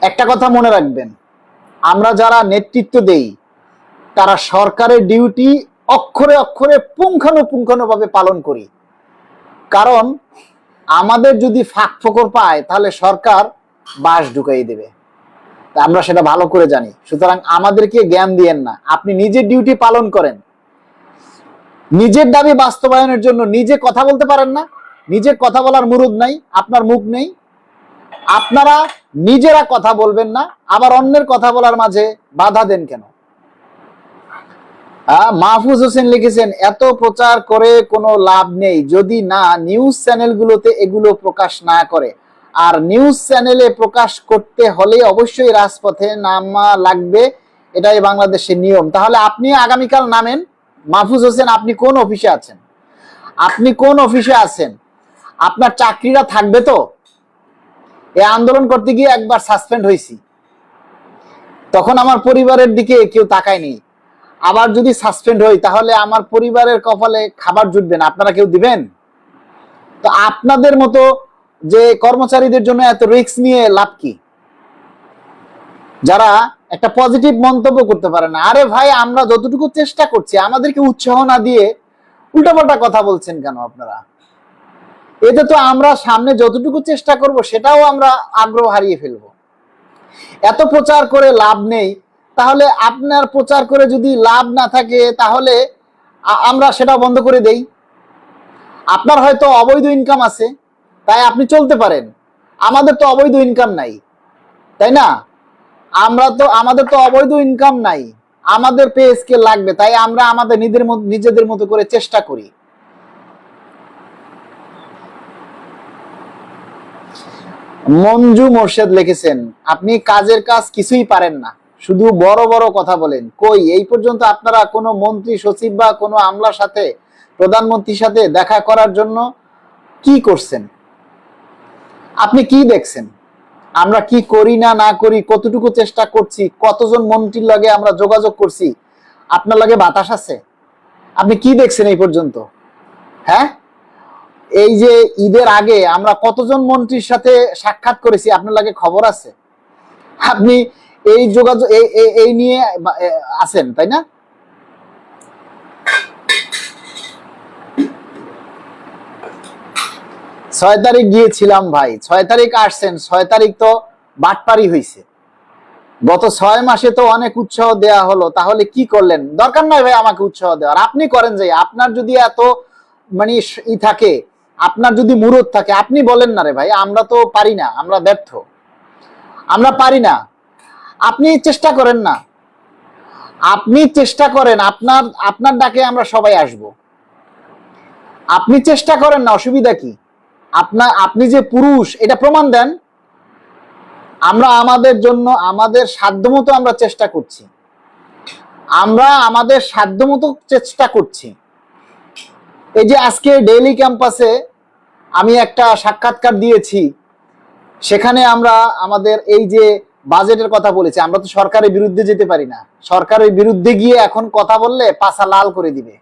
একটা কথা মনে রাখবেন, আমরা যারা নেতৃত্ব দেই তারা সরকারের ডিউটি অক্ষরে অক্ষরে পুঙ্খানুপুঙ্খানুভাবে পালন করি। কারণ আমাদের যদি ফাঁক ফোকর পায় তাহলে সরকার বাস ঢুকাই দেবে, আমরা সেটা ভালো করে জানি। সুতরাং আমাদেরকে জ্ঞান দিয়েন না, আপনি নিজের ডিউটি পালন করেন। নিজের দাবি বাস্তবায়নের জন্য নিজে কথা বলতে পারেন না, নিজের কথা বলার মুরুদ নাই, আপনার মুখ নেই, আপনারা নিজেরা কথা বলবেন না, আবার অন্যের কথা বলার মাঝে বাধা দেন কেন? মাহফুজ হোসেন লিখেছেন, এত প্রচার করে কোনো লাভ নেই যদি না নিউজ চ্যানেলগুলোতে এগুলো প্রকাশ না করে। আর নিউজ চ্যানেলে প্রকাশ করতে হলে অবশ্যই রাজপথে নামা লাগবে, এটাই বাংলাদেশের নিয়ম। তাহলে আপনি আগামীকাল নামেন। মাহফুজ হোসেন, আপনি কোন অফিসে আছেন? আপনি কোন অফিসে আছেন? আপনার চাকরিটা থাকবে তো? এই আন্দোলন করতে গিয়ে একবার সাসপেন্ড হয়েছি, তখন আমার পরিবারের দিকে কেউ তাকায়নি। আবার যদি সাসপেন্ড হই তাহলে আমার পরিবারের কপালে খাবার জুটবে না, আপনারা কেউ দিবেন? তো আপনাদের মতো যে কর্মচারীদের জন্য এত রিস্ক নিয়ে লাভ কি, যারা একটা পজিটিভ মন্তব্য করতে পারে না? আরে ভাই, আমরা যতটুকু চেষ্টা করছি, আমাদেরকে উৎসাহ না দিয়ে উল্টাপাল্টা কথা বলছেন কেন আপনারা? এতে তো আমরা সামনে যতটুকু চেষ্টা করব সেটাও আমরা আগ্রহ হারিয়ে ফেলবো। এত প্রচার করে লাভ নেই, তাহলে আপনার প্রচার করে যদি লাভ না থাকে তাহলে আমরা সেটা বন্ধ করে দেই। আপনার হয়তো অবৈধ ইনকাম আছে তাই আপনি চলতে পারেন, আমাদের তো অবৈধ ইনকাম নাই, তাই না? আমাদের তো অবৈধ ইনকাম নাই, আমাদের পে স্কেল লাগবে, তাই আমরা আমাদের নিজেদের মতো করে চেষ্টা করি। মঞ্জু মোর্শেদ লিখেছেন, আপনি কাজের কাজ কিছুই পারেন না, শুধু বড় বড় কথা বলেন। কই এই পর্যন্ত আপনারা কোনো মন্ত্রী সচিব বা কোনো আমলার সাথে, প্রধানমন্ত্রীর সাথে দেখা করার জন্য কি করছেন? আপনি কি দেখছেন? আমরা কি করি না না করি, কতটুকু চেষ্টা করছি, কতজন মন্ত্রীর লগে আমরা যোগাযোগ করছি, আপনার লগে বাতাস আছে? আপনি কি দেখছেন এই পর্যন্ত? হ্যাঁ, এই যে ঈদের আগে আমরা কতজন মন্ত্রীর সাথে সাক্ষাৎ করেছি, আপনার লাগে খবর আছে? আপনি এই যোগাযোগ এই নিয়ে আছেন, তাই না? ছয় তারিখ গিয়েছিলাম ভাই, 6 তারিখ আসছেন, 6 তারিখ তো বাটপারি হয়েছে। গত 6 মাসে তো অনেক উৎসাহ দেয়া হলো, তাহলে কি করলেন? দরকার নাই ভাই আমাকে উৎসাহ দেওয়ার, আপনি করেন যে। আপনার যদি এত মানে ই থাকে, আপনার যদি মুরত থাকে, আপনি বলেন না রে ভাই আমরা তো পারি না, আমরা ব্যর্থ, আমরা পারি না। আপনি চেষ্টা করেন না, আপনি চেষ্টা করেন, আপনার ডাকে আমরা সবাই আসব। আপনি চেষ্টা করেন না, অসুবিধা কি? আপনি যে পুরুষ এটা প্রমাণ দেন। আমরা আমাদের জন্য আমাদের সাধ্যমতো আমরা চেষ্টা করছি, আমরা আমাদের সাধ্যমতো চেষ্টা করছি। এই যে আজকে ডেইলি ক্যাম্পাসে আমি একটা সাক্ষাৎকার দিয়েছি, সেখানে আমরা আমাদের এই যে বাজেটের কথা বলেছি। আমরা তো সরকারের বিরুদ্ধে যেতে পারি না, সরকারের বিরুদ্ধে গিয়ে এখন কথা বললে পাছা লাল করে দিবে।